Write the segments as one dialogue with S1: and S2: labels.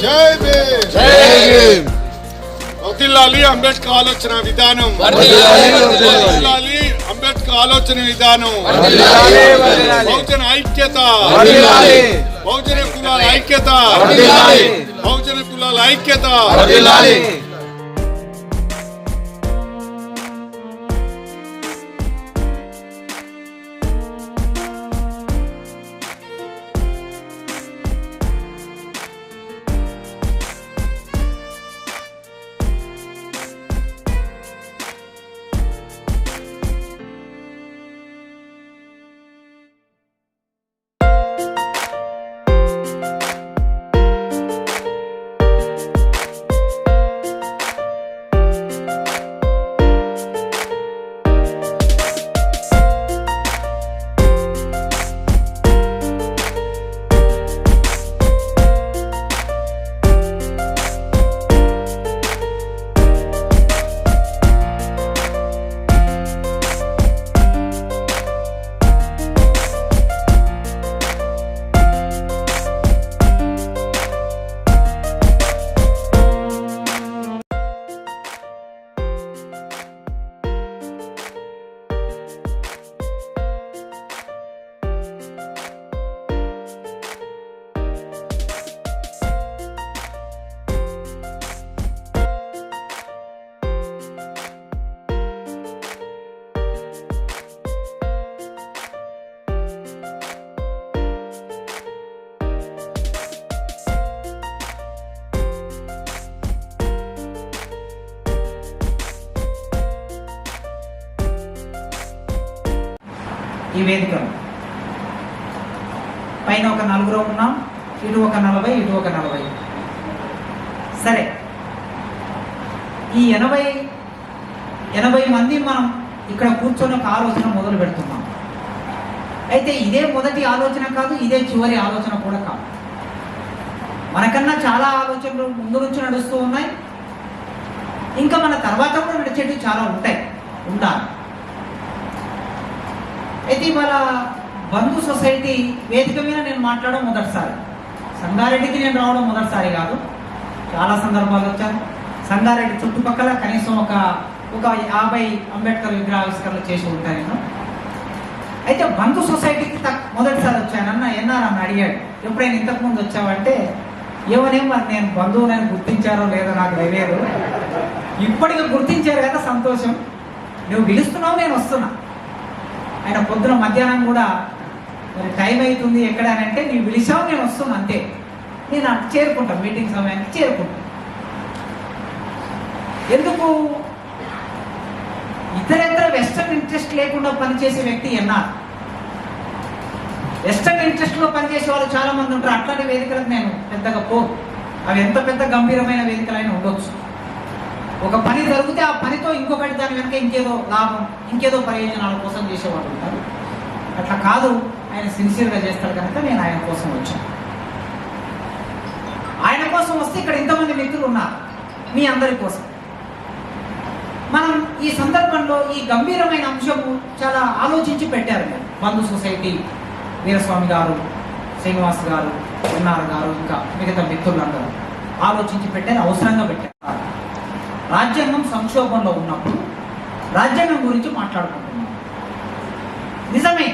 S1: జై భీమ్.
S2: జై భీమ్.
S1: వర్ధిల్లాలి అంబేద్కర్ ఆలోచన విధానం.
S2: వర్ధిల్లాలి
S1: అంబేద్కర్ ఆలోచన విధానం. బహుజన ఐక్యత. బహుజన కులాల ఐక్యత. బహుజన కులాల ఐక్యత.
S3: ఈ వేదిక పైన ఒక 4 ఉన్నాం, ఇటు ఒక 40, ఇటు ఒక 40. సరే, ఈ 80 మంది మనం ఇక్కడ కూర్చొని ఒక ఆలోచన మొదలు పెడుతున్నాం. అయితే ఇదే మొదటి ఆలోచన కాదు, ఇదే చివరి ఆలోచన కూడా కాదు. మనకన్నా చాలా ఆలోచనలు ముందు నుంచి నడుస్తూ ఉన్నాయి. ఇంకా మన తర్వాత కూడా నడిచేటివి చాలా ఉండాలి. అయితే ఇవాళ బంధు సొసైటీ వేదిక మీద నేను మాట్లాడడం మొదటిసారి. సంగారెడ్డికి నేను రావడం మొదటిసారి కాదు, చాలా సందర్భాలు వచ్చాను. సంగారెడ్డి చుట్టుపక్కల కనీసం ఒక 50 అంబేద్కర్ విగ్రహావిష్కరణలు చేసి ఉంటాను నేను. అయితే బంధు సొసైటీకి మొదటిసారి వచ్చానన్న ఎన్నారన్న అడిగాడు, ఎప్పుడైనా ఇంతకుముందు వచ్చావంటే ఏమనేమో నేను బంధువులను గుర్తించారో లేదో నాకు తెలియదు. ఇప్పటికీ గుర్తించారు కదా, సంతోషం. నువ్వు పిలుస్తున్నావు, నేను వస్తున్నా. ఆయన పొద్దున మధ్యాహ్నం కూడా మరి టైం అవుతుంది ఎక్కడ అని అంటే, నీవు పిలిచావు, నేను వస్తున్నా, అంతే. నేను చేరుకుంటాను, మీటింగ్ సమయానికి చేరుకుంటాను. ఎందుకు? ఇతర వెస్టర్న్ ఇంట్రెస్ట్ లేకుండా పనిచేసే వ్యక్తి ఎన్ఆర్. వెస్టర్న్ ఇంట్రెస్ట్లో పనిచేసే వాళ్ళు చాలా మంది ఉంటారు. అట్లాంటి వేదికలకు నేను పెద్దగా అవి ఎంత పెద్ద గంభీరమైన వేదికలైనా ఉండొచ్చు. ఒక పని జరిగితే ఆ పనితో ఇంకొకటి దాని వెనక ఇంకేదో లాభం, ఇంకేదో ప్రయోజనాల కోసం చేసేవాళ్ళు ఉంటారు. అట్లా కాదు, ఆయన సిన్సియర్గా చేస్తాడు కనుక నేను ఆయన కోసం వచ్చాను. ఆయన కోసం వస్తే ఇక్కడ ఇంతమంది మిత్రులు ఉన్నారు, మీ అందరి కోసం. మనం ఈ సందర్భంలో ఈ గంభీరమైన అంశము చాలా ఆలోచించి పెట్టారు. బంధు సొసైటీ వీరస్వామి గారు, శ్రీనివాస్ గారు, ఎన్ఆర్ గారు, ఇంకా మిగతా మిత్రులందరూ ఆలోచించి పెట్టారు, అవసరంగా పెట్టారు. రాజ్యాంగం సంక్షోభంలో ఉన్నప్పుడు రాజ్యాంగం గురించి మాట్లాడుకుంటున్నాం. నిజమే,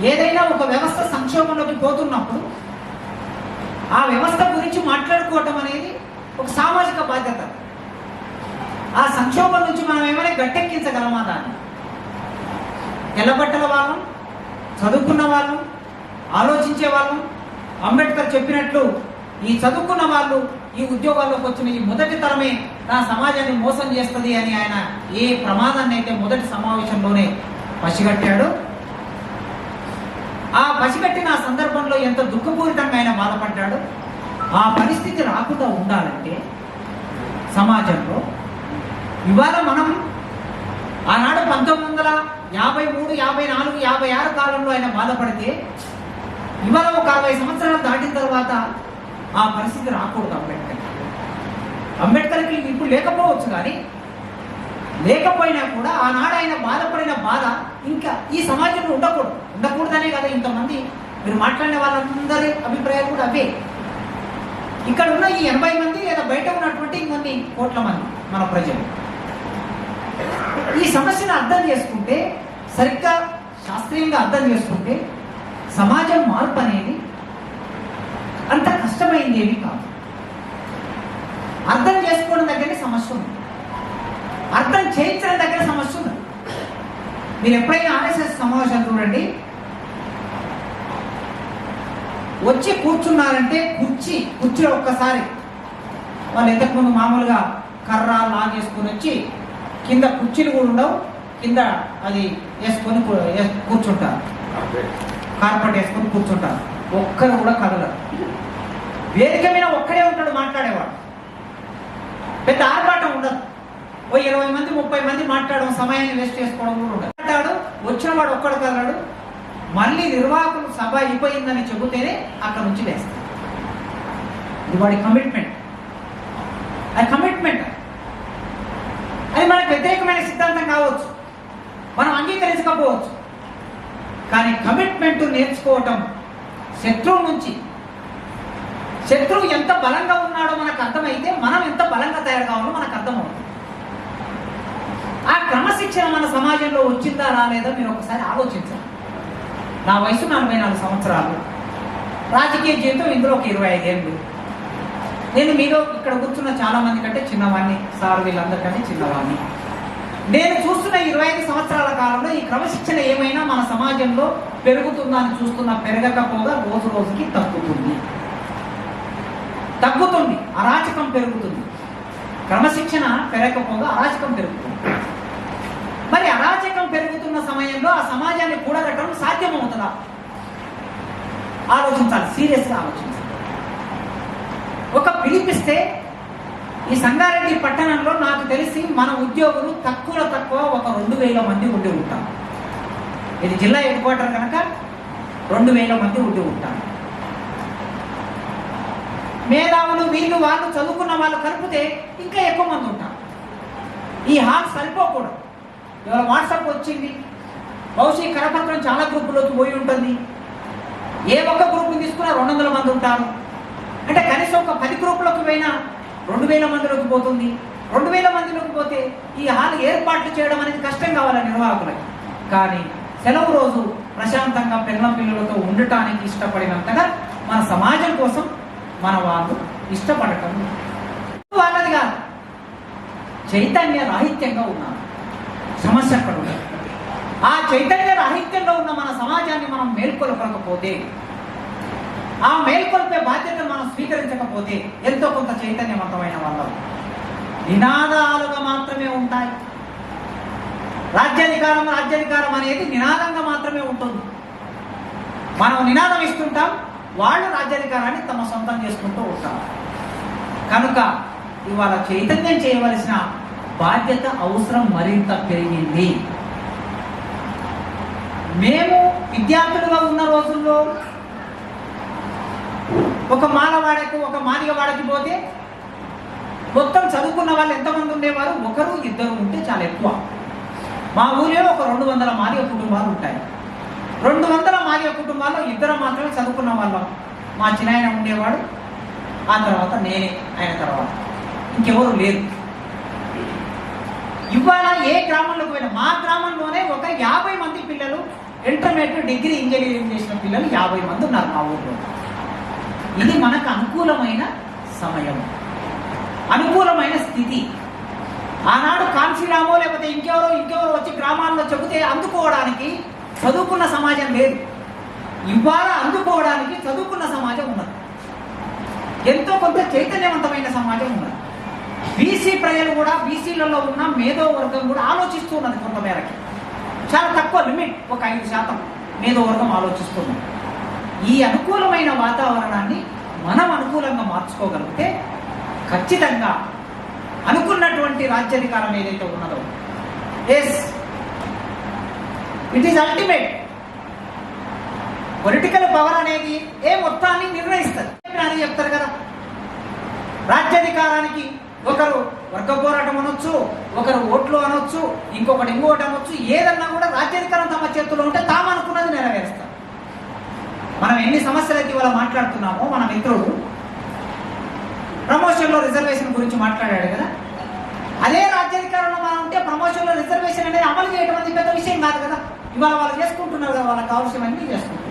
S3: ఏదైనా ఒక వ్యవస్థ సంక్షోభంలోకి పోతున్నప్పుడు ఆ వ్యవస్థ గురించి మాట్లాడుకోవటం అనేది ఒక సామాజిక బాధ్యత. ఆ సంక్షోభం నుంచి మనం ఏమైనా గట్టెక్కించగలమా? దాన్ని తెల్లబట్టల వాళ్ళం, చదువుకున్న వాళ్ళం, ఆలోచించే వాళ్ళం. అంబేద్కర్ చెప్పినట్లు ఈ చదువుకున్న వాళ్ళు ఈ ఉద్యోగాల్లోకి వచ్చిన ఈ మొదటి తరమే నా సమాజాన్ని మోసం చేస్తుంది అని ఆయన ఏ ప్రమాదాన్ని అయితే మొదటి సమావేశంలోనే పసిగట్టాడు. ఆ పసిగట్టిన సందర్భంలో ఎంత దుఃఖపూరితంగా ఆయన బాధపడ్డాడు. ఆ పరిస్థితి రాకుండా ఉండాలంటే సమాజంలో ఇవాళ మనం ఆనాడు 1953, 54, 56 కాలంలో ఆయన బాధపడితే ఇవాళ ఒక 60 సంవత్సరాలు దాటిన తర్వాత ఆ పరిస్థితి రాకూడదు. అంబేద్కర్కి ఇప్పుడు లేకపోవచ్చు, కానీ లేకపోయినా కూడా ఆనాడు ఆయన బాధపడిన బాధ ఇంకా ఈ సమాజంలో ఉండకూడదనే కదా ఇంతమంది మీరు మాట్లాడిన వాళ్ళందరి అభిప్రాయాలు కూడా అవే. ఇక్కడ ఉన్న ఈ 80 మంది లేదా బయట ఉన్నటువంటి ఇంకొన్ని కోట్ల మంది మన ప్రజలు ఈ సమస్యను అర్థం చేసుకుంటే, సరిగ్గా శాస్త్రీయంగా అర్థం చేసుకుంటే సమాజం మార్పు అనేది అంత కష్టమైంది ఏమి కాదు. అర్థం చేసుకోవడం దగ్గర సమస్య ఉంది, అర్థం చేయించడం దగ్గర సమస్య ఉంది. మీరు ఎప్పుడైనా ఆర్ఎస్ఎస్ సమావేశాలు చూడండి, వచ్చి కూర్చున్నారంటే కుర్చీలో ఒక్కసారి వాళ్ళు ఇంతకుముందు మామూలుగా కర్ర లాగేసుకొని వచ్చి కింద కుర్చీలు కూడా ఉండవు, కింద అది వేసుకొని కూర్చుంటారు, కార్పెట్ వేసుకొని కూర్చుంటారు, ఒక్కరు కూడా కదలరు. వేదిక మీద ఒక్కడే ఉంటాడు మాట్లాడేవాడు, పెద్ద ఆర్భాటం ఉండదు. ఓ 20 మంది 30 మంది మాట్లాడడం, సమయాన్ని వేస్ట్ చేసుకోవడం కూడా ఉండదు. మాట్లాడు వచ్చిన వాడు ఒక్కడు కదలడు. మళ్ళీ నిర్వాహకులు సభ అయిపోయిందని చెబితేనే అక్కడ నుంచి వేస్తారు. ఇది వాడి కమిట్మెంట్. అది కమిట్మెంట్. అది మనకు వ్యతిరేకమైన సిద్ధాంతం కావచ్చు, మనం అంగీకరించకపోవచ్చు, కానీ కమిట్మెంట్ నేర్చుకోవటం శత్రువు నుంచి, శత్రువు ఎంత బలంగా ఉన్నాడో మనకు అర్థమైతే మనం ఎంత బలంగా తయారు కావాలో మనకు అర్థమవుతుంది. ఆ క్రమశిక్షణ మన సమాజంలో వచ్చిందా రాలేదా మీరు ఒకసారి ఆలోచించాలి. నా వయసు 44 సంవత్సరాలు, రాజకీయ జీవితం ఇందులో ఒక 25 ఏళ్ళు. నేను మీలో ఇక్కడ కూర్చున్న చాలా మంది కంటే చిన్నవాడిని, సార్ వీళ్ళందరికంటే చిన్నవాడిని. నేను చూస్తున్న 25 సంవత్సరాల కాలంలో ఈ క్రమశిక్షణ ఏమైనా మన సమాజంలో పెరుగుతుందా అని చూస్తున్నా. పెరగకపోగా రోజు రోజుకి తగ్గుతుంది, అరాచకం పెరుగుతుంది. క్రమశిక్షణ పెరగకపోగా అరాచకం పెరుగుతుంది. మరి అరాచకం పెరుగుతున్న సమయంలో ఆ సమాజాన్ని కూడగట్టడం సాధ్యమవుతుందా? ఆలోచించాలి, సీరియస్గా ఆలోచించాలి. ఒక పిలిపిస్తే ఈ సంగారెడ్డి పట్టణంలో నాకు తెలిసి మన ఉద్యోగులు తక్కువ ఒక 2000 మంది ఉండి ఉంటాం. ఇది జిల్లా హెడ్ క్వార్టర్ కనుక 2000 మంది ఉండి ఉంటారు. మేధావులు వీళ్ళు వాళ్ళు చదువుకున్న వాళ్ళు కలిపితే ఇంకా ఎక్కువ మంది ఉంటారు. ఈ హాల్ సరిపోకూడదు. ఇవాళ వాట్సాప్ వచ్చింది, బహుశా కరపత్రం చాలా గ్రూపుల్లోకి పోయి ఉంటుంది. ఏ ఒక్క గ్రూప్ని తీసుకున్నా 200 మంది ఉంటారు. అంటే కనీసం ఒక 10 గ్రూపులకు పోయినా 2000 మందిలోకి పోతుంది. 2000 మందిలోకి పోతే ఈ హాల్ ఏర్పాట్లు చేయడం అనేది కష్టం కావాలి నిర్వాహకులకి. కానీ సెలవు రోజు ప్రశాంతంగా పిల్లలతో ఉండటానికి ఇష్టపడినంతగా మన సమాజం కోసం మన వాళ్ళు ఇష్టపడటం వాళ్ళది కాదు, చైతన్య రాహిత్యంగా ఉన్నారు. సమస్య అక్కడ ఉంది. ఆ చైతన్య రాహిత్యంలో ఉన్న మన సమాజాన్ని మనం మేల్కొల్పకపోతే, ఆ మేల్కొల్పే బాధ్యతను మనం స్వీకరించకపోతే ఎంతో కొంత చైతన్యవంతమైన వాళ్ళం నినాదాలుగా మాత్రమే ఉంటాయి. రాజ్యాధికారం అనేది నినాదంగా మాత్రమే ఉంటుంది. మనం నినాదం ఇస్తుంటాం, వాళ్ళు రాజ్యాధికారాన్ని తమ సొంతం చేసుకుంటూ ఉంటారు. కనుక ఇవాళ చైతన్యం చేయవలసిన బాధ్యత అవసరం మరింత పెరిగింది. మేము విద్యార్థులుగా ఉన్న రోజుల్లో ఒక మాలవాడకు ఒక మాదిగవాడకి పోతే మొత్తం చదువుకున్న వాళ్ళు ఎంతమంది ఉండేవారు? 1-2 ఉంటే చాలా ఎక్కువ. మా ఊరిలో ఒక 200 మాదిగ కుటుంబాలు ఉంటాయి. 200 మాదిగ కుటుంబాల్లో 2 మాత్రమే చదువుకున్న వాళ్ళం. మా చిన్నాయన ఉండేవాడు, ఆ తర్వాత నేనే, ఆయన తర్వాత ఇంకెవరు లేరు. ఇవాళ ఏ గ్రామంలోకి పోయినా, మా గ్రామంలోనే ఒక 50 మంది పిల్లలు ఇంటర్మీడియట్ డిగ్రీ ఇంజనీరింగ్ చేసిన పిల్లలు 50 మంది ఉన్నారు మా ఊళ్ళో. ఇది మనకు అనుకూలమైన సమయం, అనుకూలమైన స్థితి. ఆనాడు కాన్సీరామో లేకపోతే ఇంకెవరో వచ్చి గ్రామాల్లో చెబితే అందుకోవడానికి చదువుకున్న సమాజం లేదు. ఇవాళ అందుకోవడానికి చదువుకున్న సమాజం ఉన్నది, ఎంతో కొంత చైతన్యవంతమైన సమాజం ఉన్నది. బీసీ ప్రజలు కూడా, బీసీలలో ఉన్న మేధో వర్గం కూడా ఆలోచిస్తున్నది కొంతమేరకి. చాలా తక్కువ లిమిట్, ఒక 5% మేధో వర్గం ఆలోచిస్తుంది. ఈ అనుకూలమైన వాతావరణాన్ని మనం అనుకూలంగా మార్చుకోగలిగితే ఖచ్చితంగా అనుకున్నటువంటి రాజ్యాధికారం ఏదైతే ఉన్నదో, yes it is ultimate. Political power అనేది మొత్తాన్ని నిర్ణయిస్తుంది అని చెప్తారు కదా. రాజ్యాధికారానికి ఒకరు వర్గ పోరాటం అనొచ్చు, ఒకరు ఓట్లు అనొచ్చు, ఇంకొకటి ఇంకోటి అనొచ్చు. ఏదన్నా కూడా రాజ్యాధికారం తమ చేతుల్లో ఉంటే తాము అనుకున్నది నెరవేరుస్తారు. మనం ఎన్ని సమస్యలైతే ఇవాళ మాట్లాడుతున్నామో, మన మిత్రుడు గురించి మాట్లాడాడు కదా. అదే రాజ్యాధికారంలో మనం ఉంటే ప్రమోషన్లో రిజర్వేషన్ అనేది అమలు చేయడం అనేది పెద్ద విషయం కాదు కదా. ఇవాళ వాళ్ళు చేసుకుంటున్నారు కదా, వాళ్ళకి కావాల్సినవన్నీ చేసుకుంటున్నారు.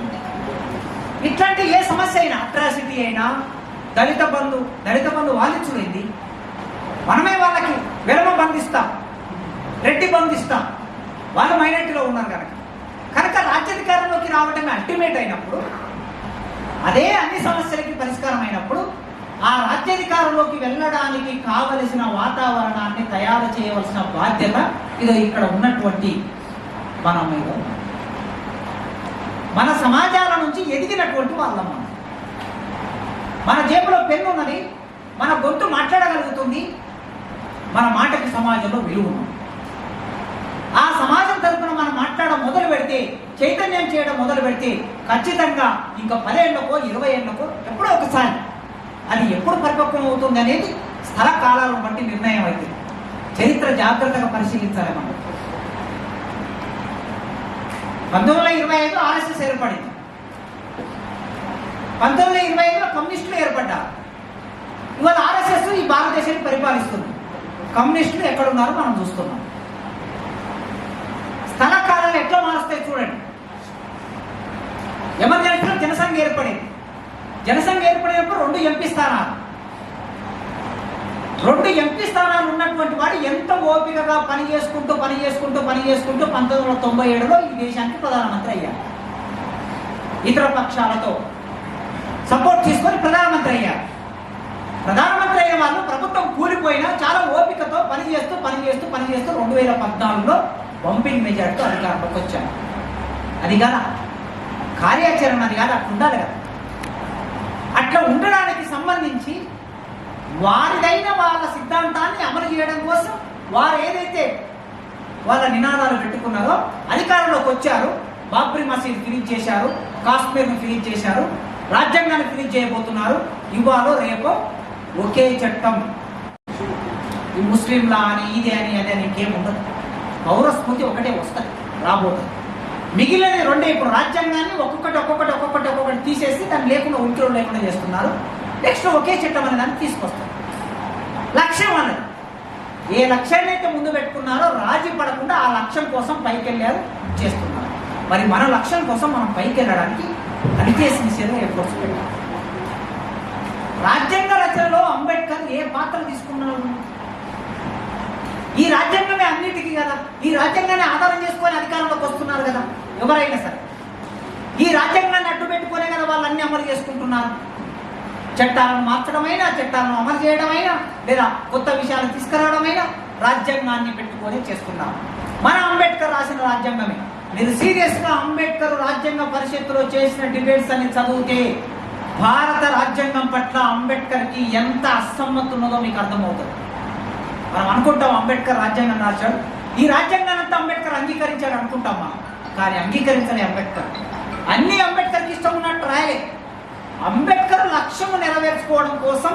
S3: ఇట్లాంటి ఏ సమస్య అయినా, అట్రాసిటీ అయినా, దళిత బంధు వాదించుడైంది. మనమే వాళ్ళకి విరమ బంధిస్తాం, రెడ్డి బంధిస్తాం, వాళ్ళు మైనారిటీలో ఉన్నారు కనుక రాజ్యాధికారంలోకి రావడమే అల్టిమేట్ అయినప్పుడు, అదే అన్ని సమస్యలకి పరిష్కారం అయినప్పుడు, ఆ రాజ్యాధికారంలోకి వెళ్ళడానికి కావలసిన వాతావరణాన్ని తయారు చేయవలసిన బాధ్యత ఇది ఇక్కడ ఉన్నటువంటి మన మీద. మన సమాజాల నుంచి ఎదిగినటువంటి వాళ్ళం. మన జేబులో పెన్ను ఉన్నది, మన గొంతు మాట్లాడగలుగుతుంది, మన మాటకి సమాజంలో విలువ ఉంది. ఆ సమాజం తరపున మనం మాట్లాడడం మొదలు పెడితే, చైతన్యం చేయడం మొదలు పెడితే ఖచ్చితంగా ఇంకా 10 ఏళ్లకో 20 ఏళ్లకో ఎప్పుడో ఒకసారి అది ఎప్పుడు పరిపక్వం అవుతుంది అనేది స్థల కాలాలను బట్టి నిర్ణయం అవుతుంది. చరిత్ర జాగ్రత్తగా పరిశీలించాలి మనం. 1925 ఆర్ఎస్ఎస్ ఏర్పడింది. 1925లో కమ్యూనిస్టులు ఏర్పడ్డారు. ఇవాళ ఆర్ఎస్ఎస్ ఈ భారతదేశాన్ని పరిపాలిస్తుంది. కమ్యూనిస్టులు ఎక్కడున్నారో మనం చూస్తున్నాం. స్థల కాలాలు ఎట్లా మారుస్తాయి చూడండి. ఎమర్జెన్సీలో జనసంఘ ఏర్పడింది. జనసంఘ ఏర్పడినప్పుడు 2 ఎంపీ స్థానాలు. 2 ఎంపీ స్థానాలు ఉన్నటువంటి వాడు ఎంత ఓపికగా పని చేసుకుంటూ 1997లో ఈ దేశానికి ప్రధానమంత్రి అయ్యారు. ఇతర పక్షాలతో సపోర్ట్ తీసుకొని ప్రధానమంత్రి అయ్యారు. ప్రధానమంత్రి అయిన వాళ్ళు ప్రభుత్వం కూలిపోయినా చాలా ఓపికతో పనిచేస్తూ 2014లో పంపింగ్ మెజార్టీతో అధికారంలోకి వచ్చారు. అది కదా కార్యాచరణ, అది కాదు, అట్లా ఉండాలి కదా. అట్లా ఉండడానికి సంబంధించి వారిదైన వాళ్ళ సిద్ధాంతాన్ని అమలు చేయడం కోసం వారు ఏదైతే వాళ్ళ నినాదాలు పెట్టుకున్నారో అధికారంలోకి వచ్చారు. బాబ్రీ మసీద్ ఫినిష్ చేశారు, కాశ్మీర్ను ఫినిష్ చేశారు, రాజ్యాంగాన్ని ఫినిష్ చేయబోతున్నారు. ఇవాళ రేపో ఒకే చట్టం, ఈ ముస్లింలా అని ఇది అని అదే అని ఇంకేం ఉండదు. పౌరస్మృతి ఒకటే వస్తుంది, రాబోతుంది. మిగిలిన 2 ఇప్పుడు రాజ్యాంగాన్ని ఒక్కొక్కటి తీసేసి దాన్ని లేకుండా ఉనికిలో లేకుండా చేస్తున్నారు. నెక్స్ట్ ఒకే చట్టం అనే దాన్ని తీసుకొస్తారు. లక్ష్యం అన్నది ఏ లక్ష్యాన్ని అయితే ముందు పెట్టుకున్నారో రాజీ పడకుండా ఆ లక్ష్యం కోసం పైకి వెళ్ళారు, చేస్తున్నారు. మరి మన లక్ష్యం కోసం మనం పైకి వెళ్ళడానికి అనిచేసిన ఎఫర్ట్స్ పెట్టాలి. రాజ్యాంగ రచనలో అంబేద్కర్ ఏ పాత్ర తీసుకున్నారు? ఈ రాజ్యాంగమే అన్నిటికీ కదా, ఈ రాజ్యాంగాన్ని ఆధారం చేసుకొని అధికారంలోకి వస్తున్నారు కదా ఎవరైనా సరే. ఈ రాజ్యాంగాన్ని అడ్డు పెట్టుకునే కదా వాళ్ళు అన్ని అమలు చేసుకుంటున్నారు. చట్టాలను మార్చడమైనా, చట్టాలను అమలు చేయడమైనా, లేదా కొత్త విషయాలను తీసుకురావడమైనా రాజ్యాంగాన్ని పెట్టుకొని చేస్తున్నారు. మన అంబేద్కర్ రాసిన రాజ్యాంగమే. మీరు సీరియస్గా అంబేద్కర్ రాజ్యాంగ పరిషత్తులో చేసిన డిబేట్స్ అని చదివితే భారత రాజ్యాంగం పట్ల అంబేద్కర్కి ఎంత అసమ్మతి ఉన్నదో మీకు అర్థమవుతుంది. మనం అనుకుంటాం అంబేద్కర్ రాజ్యాంగం రాశాడు, ఈ రాజ్యాంగాన్ని అంతా అంబేద్కర్ అంగీకరించాడు అనుకుంటాం మనం. కానీ అంగీకరించలే అంబేద్కర్. అన్ని అంబేద్కర్కి ఇష్టం ఉన్నట్టు రాయలే. అంబేద్కర్ లక్ష్యం నెరవేర్చుకోవడం కోసం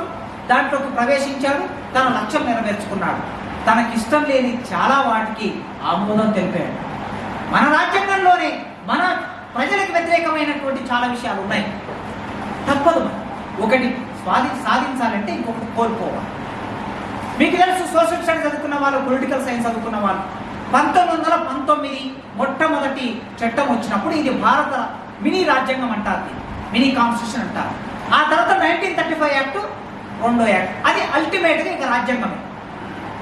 S3: దాంట్లోకి ప్రవేశించాడు, తన లక్ష్యం నెరవేర్చుకున్నాడు. తనకి ఇష్టం లేని చాలా వాటికి ఆమోదం తెలిపాడు. మన రాజ్యాంగంలోనే మన ప్రజలకు వ్యతిరేకమైనటువంటి చాలా విషయాలు ఉన్నాయి. తప్పదు, ఒకటి సాధించాలంటే ఇంకొకటి కోల్పోవాలి. మీకు తెలుసు, సోషల్ స్టడీస్ చదువుకున్న వాళ్ళు, పొలిటికల్ సైన్స్ చదువుకున్న వాళ్ళు 1919 మొట్టమొదటి చట్టం వచ్చినప్పుడు ఇది భారత మినీ రాజ్యాంగం అంటారు, మినీ కాన్స్టిట్యూషన్ అంటారు. ఆ తర్వాత 1935 యాక్ట్, 2వ యాక్ట్, అది అల్టిమేట్గా ఇక రాజ్యాంగమే.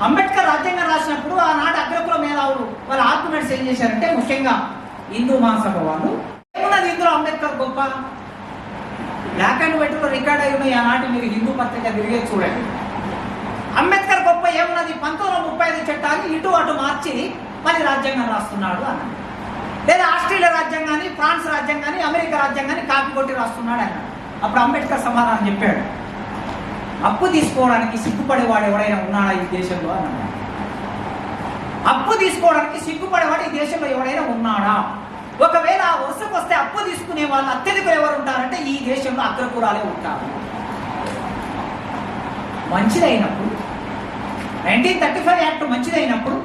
S3: అంబేద్కర్ రాజ్యాంగం రాసినప్పుడు ఆనాడు అగ్రకుల మేధావులు వాళ్ళ ఆర్గ్యుమెంట్స్ ఏం చేశారంటే, ముఖ్యంగా హిందూ మహాసభ వాళ్ళు, ఏమున్నది ఇందులో అంబేద్కర్ గొప్ప, బ్లాక్ అండ్ వైట్లో రికార్డ్ అయి ఉన్నాయి ఆనాటి, మీరు హిందూ పత్రిక తిరిగే చూడండి. అంబేద్కర్ గొప్ప ఏమున్నది, 1935 చట్టాన్ని ఇటు అటు మార్చి మరి రాజ్యాంగం రాస్తున్నాడు అన్నాడు. లేదా ఆస్ట్రేలియా రాజ్యాంగాన్ని, ఫ్రాన్స్ రాజ్యాంగాన్ని, అమెరికా రాజ్యాంగాన్ని కాపీ కొట్టి రాస్తున్నాడు అన్నాడు. అప్పుడు అంబేద్కర్ సమాధానం చెప్పాడు, అప్పు తీసుకోవడానికి సిగ్గుపడేవాడు ఎవరైనా ఉన్నాడా ఈ దేశంలో అన్నాడు. అప్పు తీసుకోవడానికి సిగ్గుపడేవాడు ఈ దేశంలో ఎవరైనా ఉన్నాడా? ఒకవేళ ఆ వరుసకు వస్తే అప్పు తీసుకునే వాళ్ళు అత్యధికులు ఎవరు ఉంటారంటే ఈ దేశంలో అగ్రకులాలే ఉంటారు. మంచిదైనప్పుడు 1935 యాక్ట్ మంచిదైనప్పుడు,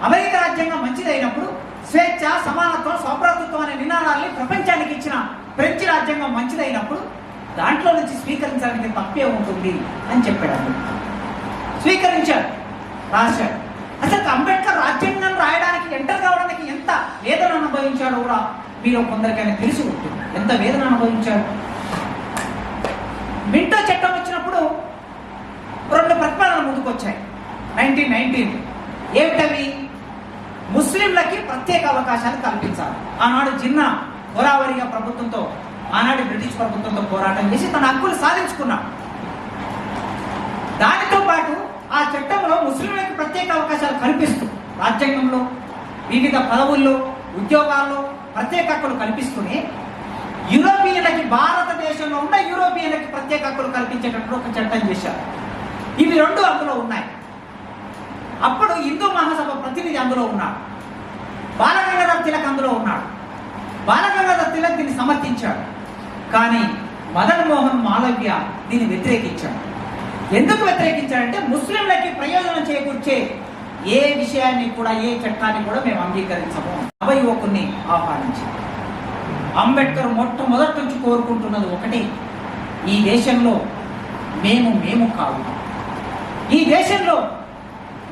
S3: అమెరికా రాజ్యాంగం మంచిదైనప్పుడు, స్వేచ్ఛ, సమానత్వం, సౌభ్రాతృత్వం అనే నినాదాన్ని ప్రపంచానికి ఇచ్చిన ఫ్రెంచ్ రాజ్యాంగం మంచిదైనప్పుడు దాంట్లో నుంచి స్వీకరించడానికి తప్పే ఉంటుంది అని చెప్పాడు. స్వీకరించాడు, రాశాడు. అసలు అంబేద్కర్ రాజ్యాంగం రాయడానికి ఎంటర్ కావడానికి ఎంత వేదన అనుభవించాడో కూడా మీరు కొందరికైనా తెలిసి ఉంటుంది. ఎంత వేదన అనుభవించాడు. మింటో చట్టం వచ్చినప్పుడు 2 ప్రతిపాదనలు ముందుకు వచ్చాయి 1919. ఏమిటవి? ముస్లింలకి ప్రత్యేక అవకాశాలు కల్పించాలి. ఆనాడు జిన్నా గోదావరిగా ప్రభుత్వంతో, ఆనాడు బ్రిటిష్ ప్రభుత్వంతో పోరాటం చేసి తన హక్కులు సాధించుకున్నాడు. దానితో పాటు ఆ చట్టంలో ముస్లింలకు ప్రత్యేక అవకాశాలు కల్పిస్తూ, రాజ్యాంగంలో వివిధ పదవుల్లో ఉద్యోగాల్లో ప్రత్యేక హక్కులు కల్పిస్తూనే యూరోపియన్లకి, భారతదేశంలో ఉన్న యూరోపియన్లకి ప్రత్యేక హక్కులు కల్పించేటప్పుడు ఒక చట్టం చేశారు. ఇవి 2 అందులో ఉన్నాయి. అప్పుడు హిందూ మహాసభ ప్రతినిధి అందులో ఉన్నాడు, బాలగంగాధర్ తిలక్ అందులో ఉన్నాడు. బాలగంగాధర్ తిలక్ దీన్ని సమర్థించాడు, కానీ మదన్ మోహన్ మాలవ్య దీన్ని వ్యతిరేకించాడు. ఎందుకు వ్యతిరేకించాడంటే ముస్లింలకి ప్రయోజనం చేకూర్చే ఏ విషయాన్ని కూడా, ఏ చట్టాన్ని కూడా మేము అంగీకరించము. నవ యువకుని ఆహ్వానించి అంబేద్కర్ మొట్టమొదటి నుంచి కోరుకుంటున్నది ఒకటి, ఈ దేశంలో మేము కాదు, ఈ దేశంలో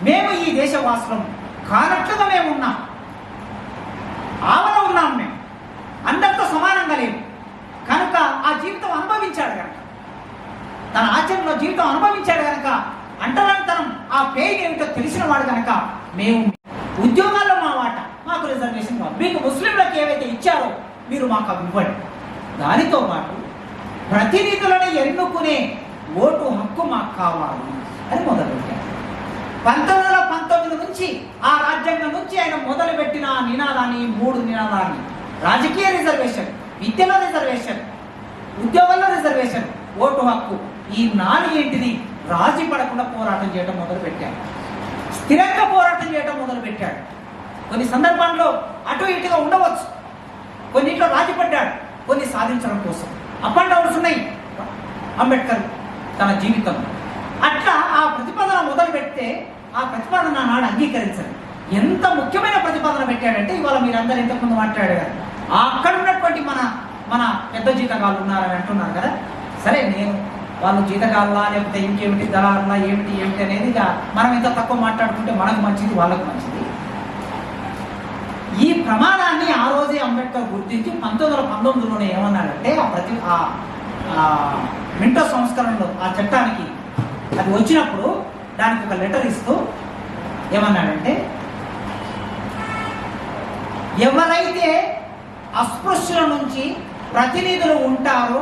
S3: మేము ఈ దేశవాసులం కానట్లుగా మేము ఉన్నాం, ఆవల ఉన్నాం, మేము అందరితో సమానంగా లేము కనుక ఆ జీవితం అనుభవించాడు కనుక, తన ఆచరణలో జీవితం అనుభవించాడు కనుక, అంటరానితనం ఆ పేరు ఏమిటో తెలిసిన వాడు కనుక, మేము ఉద్యోగాల్లో మా వాట, మాకు రిజర్వేషన్ కావాలి, మీకు ముస్లింలకు ఏవైతే ఇచ్చారో మీరు మాకు అవి ఇవ్వండి. దానితో పాటు ప్రతినిధులను ఎన్నుకునే ఓటు హక్కు మాకు కావాలి అని మొదలుపెట్టారు. 1919 నుంచి ఆ రాజ్యాంగం నుంచి ఆయన మొదలుపెట్టిన ఆ నినాదాన్ని, 3 నినాదాన్ని, రాజకీయ రిజర్వేషన్, విద్యలో రిజర్వేషన్, ఉద్యోగంలో రిజర్వేషన్, ఓటు హక్కు, ఈ 4టిని రాజీ పడకుండా పోరాటం చేయడం మొదలుపెట్టాడు. స్థిరంగా పోరాటం చేయడం మొదలుపెట్టాడు. కొన్ని సందర్భాల్లో అటు ఇటుగా ఉండవచ్చు, కొన్నింటిలో రాజీ పడ్డాడు, కొన్ని సాధించడం కోసం అప్ అండ్ డౌన్స్ ఉన్నాయి అంబేద్కర్ తన జీవితం. అట్లా ఆ ప్రతిపాదన మొదలు పెడితే ఆ ప్రతిపాదన నాడు అంగీకరించాలి. ఎంత ముఖ్యమైన ప్రతిపాదన పెట్టాడంటే, ఇవాళ మీరందరూ ఇంతకుముందు మాట్లాడారు, అక్కడ ఉన్నటువంటి మన పెద్ద జీతగాళ్ళు ఉన్నారని అంటున్నారు కదా. సరే, నేను వాళ్ళు జీతగాళ్ళ లేకపోతే ఇంకేమిటి దళారులా ఏమిటి అనేది మనం ఇంత తక్కువ మాట్లాడుకుంటే మనకు మంచిది, వాళ్ళకు మంచిది. ఈ ప్రమాణాన్ని ఆ రోజే అంబేద్కర్ గుర్తించి 1919లోనే ఏమన్నాడంటే, మింటో సంస్కరణలో ఆ చట్టానికి అది వచ్చినప్పుడు దానికి ఒక లెటర్ ఇస్తూ ఏమన్నాడంటే, ఎవరైతే అస్పృశ్యుల నుంచి ప్రతినిధులు ఉంటారో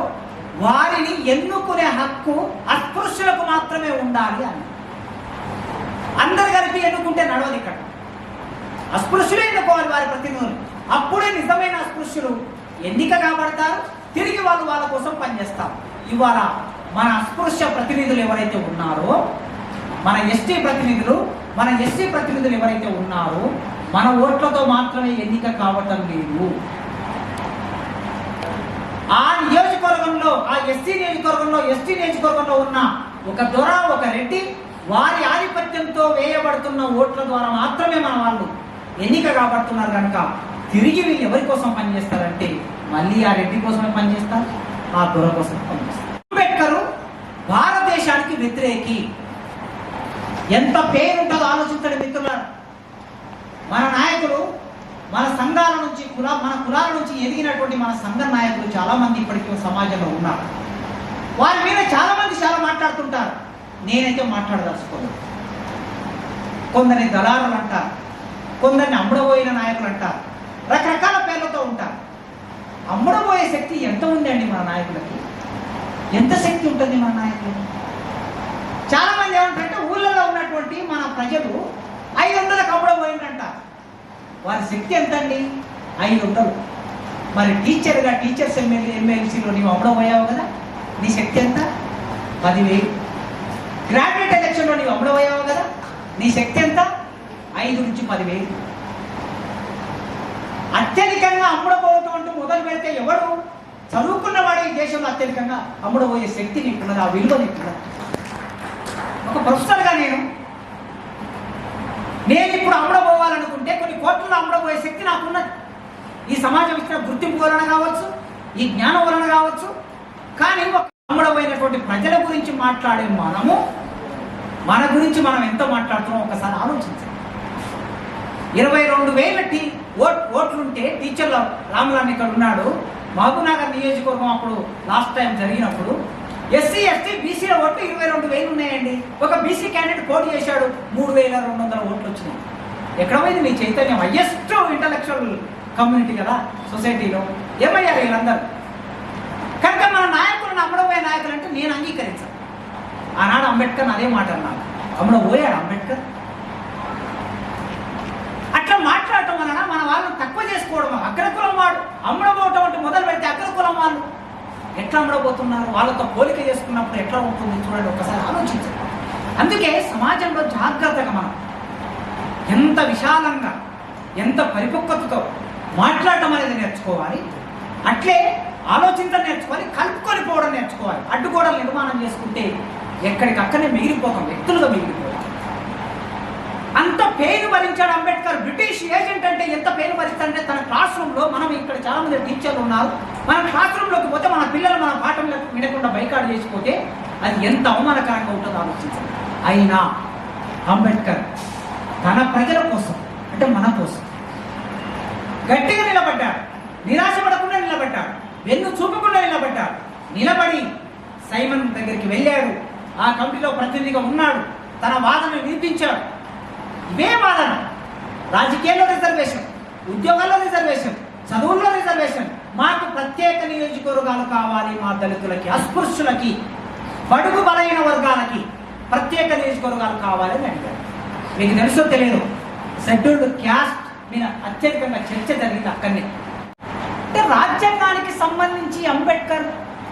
S3: వారిని ఎన్నుకునే హక్కు అస్పృశ్యులకు మాత్రమే ఉండాలి అని. అందరు కలిపి ఎన్నుకుంటే నడవదు. ఇక్కడ అస్పృశ్యులు ఎన్నుకోవాలి వారి ప్రతినిధులు, అప్పుడే నిజమైన అస్పృశ్యులు ఎన్నిక కాబడతారు, తిరిగి వాళ్ళు వాళ్ళ కోసం పనిచేస్తారు. ఇవాళ మన అస్పృశ్య ప్రతినిధులు ఎవరైతే ఉన్నారో, మన ఎస్సీ ప్రతినిధులు ఎవరైతే ఉన్నారో, మన ఓట్లతో మాత్రమే ఎన్నిక కావటం లేదు. ఆ నియోజకవర్గంలో, ఆ ఎస్టీ నియోజకవర్గంలో ఉన్న ఒక దొర, ఒక రెడ్డి, వారి ఆధిపత్యంతో వేయబడుతున్న ఓట్ల ద్వారా మాత్రమే మన వాళ్ళు ఎన్నిక కాబడుతున్నారు కనుక, తిరిగి వీళ్ళు ఎవరి కోసం పనిచేస్తారంటే మళ్ళీ ఆ రెడ్డి కోసమే పనిచేస్తారు, ఆ దొర కోసం పనిచేస్తారు. అంబేద్కర్ భారతదేశానికి వ్యతిరేకి. ఎంత పేరు ఉంటుందో ఆలోచించండి మిత్రులారా. మన నాయకులు, మన సంఘాల నుంచి మన కులాల నుంచి ఎదిగినటువంటి మన సంఘ నాయకులు చాలా మంది ఇప్పటికీ సమాజంలో ఉన్నారు. వారి మీద చాలా మంది చాలా మాట్లాడుతుంటారు. నేనైతే మాట్లాడదలుచుకోలేదు. కొందరిని దళారులు అంటారు, కొందరిని అమ్ముడబోయిన నాయకులు అంటారు, రకరకాల పేర్లతో ఉంటారు. అమ్ముడబోయే శక్తి ఎంత ఉందండి మన నాయకులకి? ఎంత శక్తి ఉంటుంది మన నాయకులు? చాలా మంది ఏమంటారంటే, ఊళ్ళలో ఉన్నటువంటి మన ప్రజలు 500లకు అమ్ముడబోయిందంటారు. వారి శక్తి ఎంత అండి? 500. మరి టీచర్స్ ఎమ్మెల్సీలో నీవు అమ్ముడబోయావు కదా, నీ శక్తి ఎంత? 10,000. గ్రాడ్యుయేట్ ఎలక్షన్లో నీవు అమ్ముడబోయావు కదా, నీ శక్తి ఎంత? 5 నుంచి 10,000. అత్యధికంగా అమ్ముడబోవటం అంటూ మొదలు పెడితే ఎవడు? చదువుకున్నవాడు ఈ దేశంలో అత్యధికంగా అమ్ముడబోయే శక్తి నీకున్నది, ఆ విలువ నీకున్నది. ఒక ప్రొఫెసర్గా నేను ఇప్పుడు అమ్ముడబోవాలనుకుంటే కొన్ని కోట్లలో అమ్ముడబోయే శక్తి నాకున్నది. ఈ సమాజం ఇచ్చిన గుర్తింపు వలన కావచ్చు, ఈ జ్ఞానం వలన కావచ్చు. కానీ ఒక అమ్ముడబోయినటువంటి ప్రజల గురించి మాట్లాడే మనము మన గురించి మనం ఎంత మాట్లాడుతున్నాం ఒకసారి ఆలోచించండి. 22,000 ఓట్లుంటే టీచర్ల రామరాన్ ఇక్కడ ఉన్నాడు, మహబూబ్నగర్ నియోజకవర్గం అప్పుడు లాస్ట్ టైం జరిగినప్పుడు ఎస్సీ ఎస్టీ బీసీల ఓట్లు 22,000 ఉన్నాయండి. ఒక బీసీ క్యాండిడేట్ పోటీ చేశాడు, 3,200 ఓట్లు వచ్చినాయి. ఎక్కడ పోయింది మీ చైతన్యం? హైయెస్ట్ ఇంటలెక్చువల్ కమ్యూనిటీ కదా సొసైటీలో. ఏమయ్యారు వీళ్ళందరూ? కనుక మన నాయకులను అమ్మడబోయే నాయకులు అంటే నేను అంగీకరించాను. ఆనాడు అంబేద్కర్ అదే మాట అన్నాడు, అమ్మడబోయాడు అంబేద్కర్. అట్లా మాట్లాడటం వలన మన వాళ్ళని తక్కువ చేసుకోవడం, అగ్రకులం వాడు అమ్మడబోవటం అంటే మొదలు పెడితే అగ్రకులం వాళ్ళు ఎట్లా అమ్మడబోతున్నారు, వాళ్ళతో పోలిక చేసుకున్నప్పుడు ఎట్లా ఉంటుంది చూడండి, ఒకసారి ఆలోచించండి. అందుకే సమాజంలో జాగ్రత్తగా మనం ఎంత విశాలంగా ఎంత పరిపక్వతతో మాట్లాడటం అనేది నేర్చుకోవాలి. అట్లే ఆలోచించడం నేర్చుకోవాలి, కలుపుకొని పోవడం నేర్చుకోవాలి. అడ్డుగోడలు నిర్మాణం చేసుకుంటే ఎక్కడికక్కడనే మిగిలిపోతాం, వ్యక్తులుగా మిగిలిపోతాం. అంత పేరు భరించాడు అంబేద్కర్. బ్రిటిష్ ఏజెంట్ అంటే ఎంత పేరు భరిస్తాడంటే తన క్లాస్ రూమ్లో, మనం ఇక్కడ చాలా మంది టీచర్లు ఉన్నారు, మన క్లాస్ రూమ్లోకి పోతే మన పిల్లలు మన పాఠం వినకుండా బైకాట్ చేసిపోతే అది ఎంత అవమానకరంగా ఉంటుందో ఆలోచించాలి. అయినా అంబేద్కర్ తన ప్రజల కోసం అంటే మన కోసం గట్టిగా నిలబడ్డాడు, నిరాశపడకుండా నిలబడ్డాడు, వెన్ను చూపకుండా నిలబడ్డాడు. నిలబడి సైమన్ దగ్గరికి వెళ్ళాడు, ఆ కమిటీలో ప్రతినిధిగా ఉన్నాడు, తన వాదన వినిపించాడు. ఇవే వాదన, రాజకీయాల్లో రిజర్వేషన్, ఉద్యోగాల్లో రిజర్వేషన్, చదువుల్లో రిజర్వేషన్, మాకు ప్రత్యేక నియోజకవర్గాలు కావాలి, మా దళితులకి, అస్పృశ్యులకి, బడుగు బలైన వర్గాలకి ప్రత్యేక నియోజకవర్గాలు కావాలని అడిగారు. మీకు తెలుసో తెలియదు, షెడ్యూల్డ్ క్యాస్ట్ మీద అత్యధికంగా చర్చ జరిగింది అక్కడనే. అంటే రాజ్యాంగానికి సంబంధించి అంబేద్కర్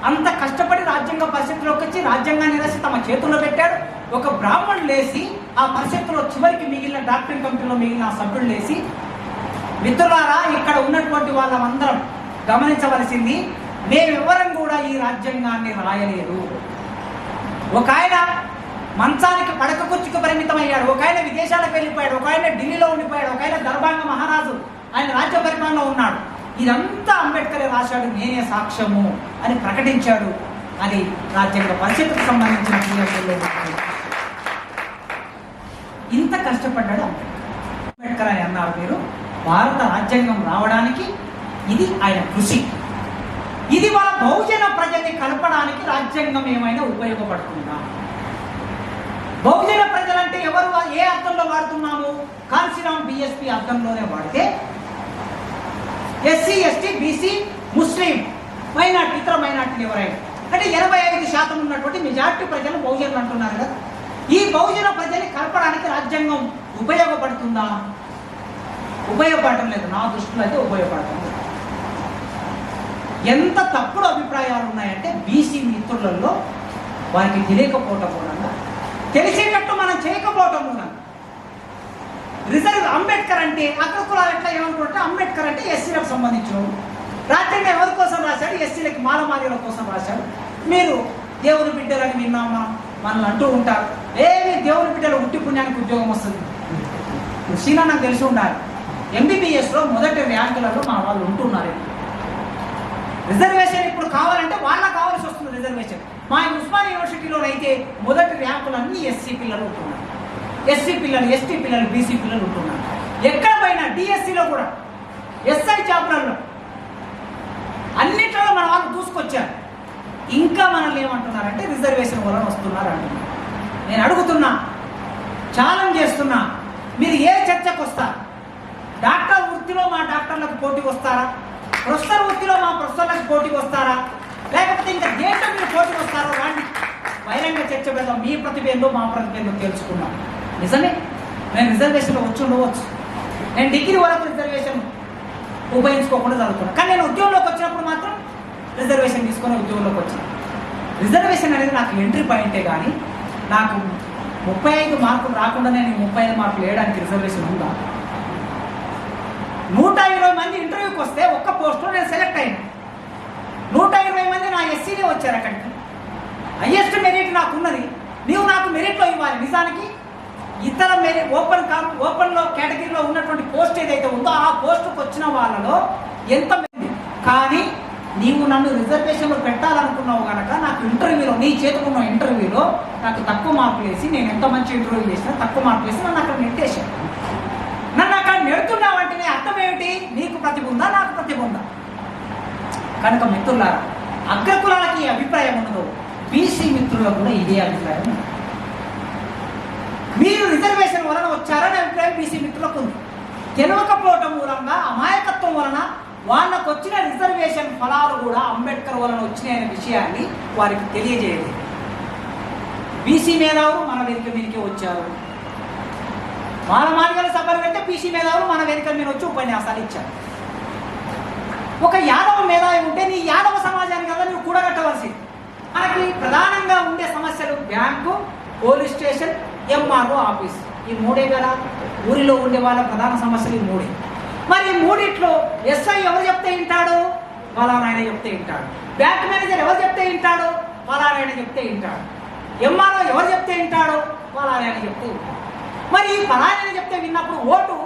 S3: అంత కష్టపడి రాజ్యాంగ పరిషత్తులోకి వచ్చి రాజ్యాంగాన్ని రాసి తమ చేతుల్లో పెట్టాడు. ఒక బ్రాహ్మణులు లేసి ఆ పరిషత్తులో చివరికి మిగిలిన డాక్టరింగ్ కమిటీలో మిగిలిన సభ్యులు లేసి, మిత్రులారా ఇక్కడ ఉన్నటువంటి వాళ్ళందరం గమనించవలసింది, మేమెవరం కూడా ఈ రాజ్యాంగాన్ని రాయలేదు. ఒక ఆయన మంచానికి పడక కుర్చీకి పరిమితం అయ్యాడు, ఒక ఆయన విదేశాలకు వెళ్ళిపోయాడు, ఒక ఆయన ఢిల్లీలో ఉండిపోయాడు, ఒక ఆయన దర్బాంగ మహారాజు ఆయన రాజ్య పరిపాలనలో ఉన్నాడు. ఇదంతా అంబేద్కర్ రాశాడు, నేనే సాక్ష్యము అని ప్రకటించాడు. అది రాజ్యాంగ పరిషత్తుకు సంబంధించిన క్రియల్లో ఇంత కష్టపడ్డాడు అంబేద్కర్ అని అన్నారు మీరు. భారత రాజ్యాంగం రావడానికి ఇది ఆయన కృషి. ఇది వాళ్ళ బహుజన ప్రజల్ని కలపడానికి రాజ్యాంగం ఏమైనా ఉపయోగపడుతుందా? బహుజన ప్రజలంటే ఎవరు, ఏ అర్థంలో వాడుతున్నాము? కాన్సీరామ్ బిఎస్పీ అర్థంలోనే వాడితే ఎస్సీ ఎస్టీ బీసీ ముస్లిం మైనార్టీ, ఇతర మైనార్టీలు ఎవరైనా అంటే 85% ఉన్నటువంటి మెజార్టీ ప్రజలు బహుజనులు అంటున్నారు కదా. ఈ బహుజన ప్రజల్ని కలపడానికి రాజ్యాంగం ఉపయోగపడుతుందా? ఉపయోగపడటం లేదు. నా దృష్టిలో అయితే ఉపయోగపడటం లేదు. ఎంత తప్పుడు అభిప్రాయాలు ఉన్నాయంటే బీసీ మిత్రులలో వారికి తెలియకపోవటం మూలంగా, తెలిసేటట్టు మనం చేయకపోవటం మూలంగా. రిజర్వ్ అంబేద్కర్ అంటే అగ్రకులాలు ఎట్లా ఏమనుకుంటే అంబేద్కర్ అంటే ఎస్సీలకు సంబంధించిన రాజ్యాంగం ఎవరి కోసం రాశాడు? ఎస్సీలకి, మాలమాదిల కోసం రాశాడు. మీరు దేవుని బిడ్డలని విన్నామా మనల్ని అంటూ ఉంటారు. ఏమి దేవుని బిడ్డలు ఉట్టి పుణ్యానికి ఉద్యోగం వస్తుంది. సీనా నాకు తెలిసి ఉండాలి, ఎంబీబీఎస్లో మొదటి ర్యాంకులలో మన వాళ్ళు ఉంటున్నారు. రిజర్వేషన్ ఇప్పుడు కావాలంటే వాళ్ళకి కావాల్సి వస్తుంది రిజర్వేషన్. మా ఉస్మానియా యూనివర్సిటీలో అయితే మొదటి ర్యాంకులన్నీ ఎస్సీ పిల్లలు ఉంటున్నారు, ఎస్సీ పిల్లలు, ఎస్టీ పిల్లలు, బీసీ పిల్లలు ఉంటున్నారు. ఎక్కడ పోయినా డిఎస్సిలో కూడా, ఎస్ఐ జాబ్లలో అన్నిట్లలో మన వాళ్ళు దూసుకొచ్చారు. ఇంకా మనల్ని ఏమంటున్నారంటే రిజర్వేషన్ వలన వస్తున్నారు అంటున్నారు. నేను అడుగుతున్నా, ఛాలెంజ్ చేస్తున్నా, మీరు ఏ చర్చకు వస్తారు? డాక్టర్ వృత్తిలో మా డాక్టర్లకు పోటీ వస్తారా? ప్రొఫెసర్ వృత్తిలో మా ప్రొఫెసర్లకు పోటీ వస్తారా? లేకపోతే ఇంకా దేంట్లో మీరు పోటీ వస్తారో రాండి, బహిరంగ చర్చ పెడదాం. మీ ప్రతిభ ఏందో మా ప్రతిభ ఏందో తెలుసుకున్నాం. నిజమే, నేను రిజర్వేషన్లో వచ్చి ఉండవచ్చు. నేను డిగ్రీ వరకు రిజర్వేషన్ ఉపయోగించుకోకుండా చదువుకున్నాను. కానీ నేను ఉద్యోగంలోకి వచ్చినప్పుడు మాత్రం రిజర్వేషన్ తీసుకొని ఉద్యోగంలోకి వచ్చాను. రిజర్వేషన్ అనేది నాకు ఎంట్రీ పాయింటే, కానీ నాకు 35 మార్కులు రాకుండా నేను 35 మార్కులు వేయడానికి రిజర్వేషన్ ఉందా? 120 మంది ఇంటర్వ్యూకి వస్తే ఒక్క పోస్టులో నేను సెలెక్ట్ అయ్యాను. 120 మంది నా ఎస్సీనే వచ్చారు అక్కడికి. హైయెస్ట్ మెరిట్ నాకు ఉన్నది, నీవు నాకు మెరిట్లో ఇవ్వాలి. నిజానికి ఇతర మెరిట్ ఓపెన్లో కేటగిరీలో ఉన్నటువంటి పోస్ట్ ఏదైతే ఉందో ఆ పోస్టుకు వచ్చిన వాళ్ళలో ఎంతమంది, కానీ నీవు నన్ను రిజర్వేషన్లో పెట్టాలనుకున్నావు కనుక నాకు ఇంటర్వ్యూలో నీ చేతుకున్న ఇంటర్వ్యూలో నాకు తక్కువ మార్కులు వేసి నేను ఎంత మంచి ఇంటర్వ్యూ చేసినా తక్కువ మార్కులు వేసి నన్ను అక్కడ నెట్టేశాను. నన్ను అక్కడ నెడుతున్నావంటే అర్థం ఏమిటి? నీకు ప్రతిభ ఉందా, నాకు ప్రతిభ ఉందా? కనుక మిత్రులారా, అగ్రకులాలకి అభిప్రాయం ఉండదు, బీసీ మిత్రులకు కూడా ఇదే అభిప్రాయం ఉంది. మీరు రిజర్వేషన్ వలన వచ్చారనే అభిప్రాయం బీసీ మిత్రులకు ఉంది. తెలియకపోవటం మూలంగా అమాయకత్వం వలన వాళ్ళకు వచ్చిన రిజర్వేషన్ ఫలాలు కూడా అంబేద్కర్ వలన వచ్చినాయనే విషయాన్ని వారికి తెలియజేయలేదు. బీసీ మేధావులు మన వెనుక మీదకే వచ్చారు. మాదిగల సభలు పెడితే బీసీ మేధావులు మన వెనుక మీద వచ్చి ఉపన్యాసాలు ఇచ్చారు. ఒక యాదవ మేధావి ఉంటే నీ యాదవ సమాజాన్ని కదా నువ్వు కూడగట్టవలసింది. మనకి ప్రధానంగా ఉండే సమస్యలు bank, police station, MRO office, ఈ మూడే కదా ఊరిలో ఉండే వాళ్ళ ప్రధాన సమస్యలు. ఈ మూడే. మరి ఈ మూడిట్లో ఎస్ఐ ఎవరు చెప్తే వింటాడు? పలానాయన చెప్తే వింటాడు. బ్యాంక్ మేనేజర్ ఎవరు చెప్తే వింటాడు? పలానాయన చెప్తే వింటాడు. ఎంఆర్ఓ ఎవరు చెప్తే వింటాడు? పలానాయన చెప్తే వింటాడు. మరి ఈ పలానాయన చెప్తే విన్నప్పుడు ఓటు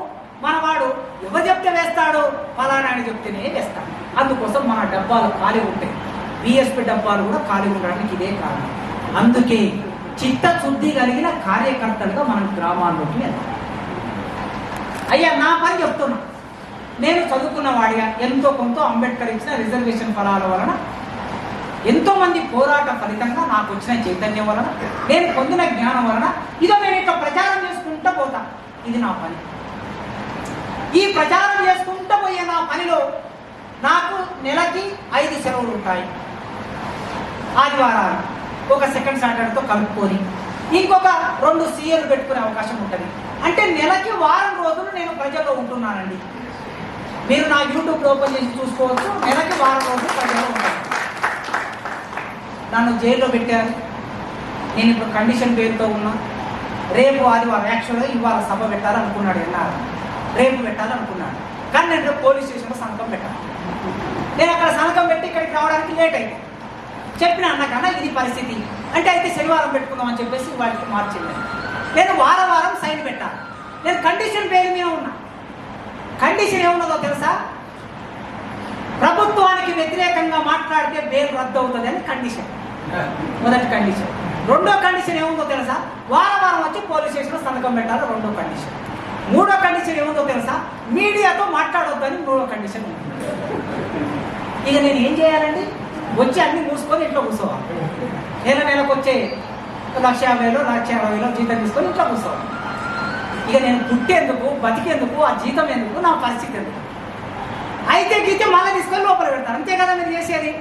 S3: మనవాడు ఎవరు చెప్తే వేస్తాడు? పలానాయన చెప్తేనే వేస్తాడు. అందుకోసం మన డబ్బాలు ఖాళీ ఉంటాయి. బిఎస్పి డబ్బాలు కూడా ఖాళీ ఉండడానికి ఇదే కారణం. అందుకే చిత్తశుద్ధి కలిగిన కార్యకర్తలుగా మనం గ్రామాల్లోకి వెళ్తాం. అయ్యా నా పని చెప్తున్నా, నేను చదువుకున్న వాడిగా ఎంతో కొంత అంబేద్కర్ ఇచ్చిన రిజర్వేషన్ ఫలాల వలన, ఎంతో మంది పోరాట ఫలితంగా నాకు వచ్చిన చైతన్యం వలన, నేను పొందిన జ్ఞానం వలన ఇదో నేను ఇట్లా ప్రచారం చేసుకుంటూ పోతా. ఇది నా పని. ఈ ప్రచారం చేసుకుంటూ పోయే నా పనిలో నాకు నెలకి 5 సెలవులు ఉంటాయి. ఆదివారాలు ఒక సెకండ్ సాటర్డేతో కలుపుకొని ఇంకొక 2 సీఏలు పెట్టుకునే అవకాశం ఉంటుంది. అంటే నెలకి వారం రోజులు నేను ప్రజల్లో ఉంటున్నానండి. మీరు నా యూట్యూబ్ ఓపెన్ చేసి చూసుకోవచ్చు. నెలకి వారం రోజులు ప్రజల్లో ఉంటాను. నన్ను జైల్లో పెట్టారు. నేను ఇప్పుడు కండిషన్ పేరుతో ఉన్నా. రేపు ఆదివారం యాక్చువల్గా ఇవాళ సభ పెట్టాలనుకున్నాడు ఎన్నారు, రేపు పెట్టాలనుకున్నాడు. కానీ నేను రేపు పోలీస్ స్టేషన్లో సంతకం పెట్టాను. నేను అక్కడ సంతకం పెట్టి ఇక్కడికి రావడానికి లేట్ అయింది. చెప్పిన అన్నకన్నా ఇది పరిస్థితి అంటే అయితే శనివారం పెట్టుకుందామని చెప్పేసి వాటికి మార్చింది. నేను వారం సైన్ పెట్టాను. నేను కండిషన్ పేరు మీద ఉన్నా. కండిషన్ ఏమున్నదో తెలుసా? ప్రభుత్వానికి వ్యతిరేకంగా మాట్లాడితే బెయిల్ రద్దు అవుతుంది అని కండిషన్. మొదటి కండిషన్. రెండో కండిషన్ ఏముందో తెలుసా? వారం వచ్చి పోలీస్ స్టేషన్లో సంతకం పెట్టాలి. రెండో కండిషన్. మూడో కండిషన్ ఏముందో తెలుసా? మీడియాతో మాట్లాడొద్దని మూడో కండిషన్ ఉంది. ఇక నేను ఏం చేయాలండి? వచ్చి అన్ని మూసుకొని ఇంట్లో కూర్చోవాలి. నెలకు వచ్చే 1,50,000 1,60,000 జీతం తీసుకొని ఇంట్లో కూర్చోవాలి. ఇక నేను పుట్టేందుకు, బతికేందుకు, ఆ జీతం ఎందుకు, నా పరిస్థితి ఎందుకు? అయితే గీతే మళ్ళీ తీసుకొని లోపల పెడతారు. అంతే కదా మీరు చేసేది.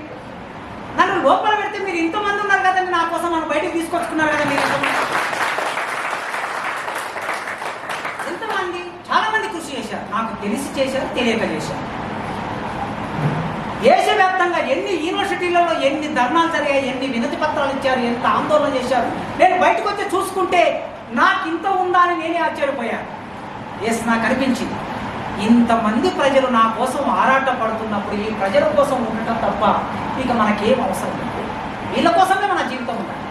S3: నన్ను లోపల పెడితే మీరు ఇంతమంది ఉన్నారు కదండి, నా కోసం నన్ను బయటకు తీసుకొచ్చుకున్నారు కదా మీరు. ఎంతమంది? చాలా మంది కృషి చేశారు. నాకు తెలిసి చేశారు, తెలియక చేశారు. దేశవ్యాప్తంగా ఎన్ని యూనివర్సిటీలలో ఎన్ని ధర్నాలు జరిగాయి, ఎన్ని వినతి పత్రాలు ఇచ్చారు, ఎంత ఆందోళన చేశారు. నేను బయటకు వచ్చి చూసుకుంటే నాకు ఇంత ఉందా అని నేనే ఆశ్చర్యపోయాను. నాకు అనిపించింది ఇంతమంది ప్రజలు నా కోసం ఆరాట పడుతున్నప్పుడు ఈ ప్రజల కోసం ఉండటం తప్ప ఇక మనకేం అవసరం లేదు. వీళ్ళ కోసమే మన జీవితం ఉండాలి.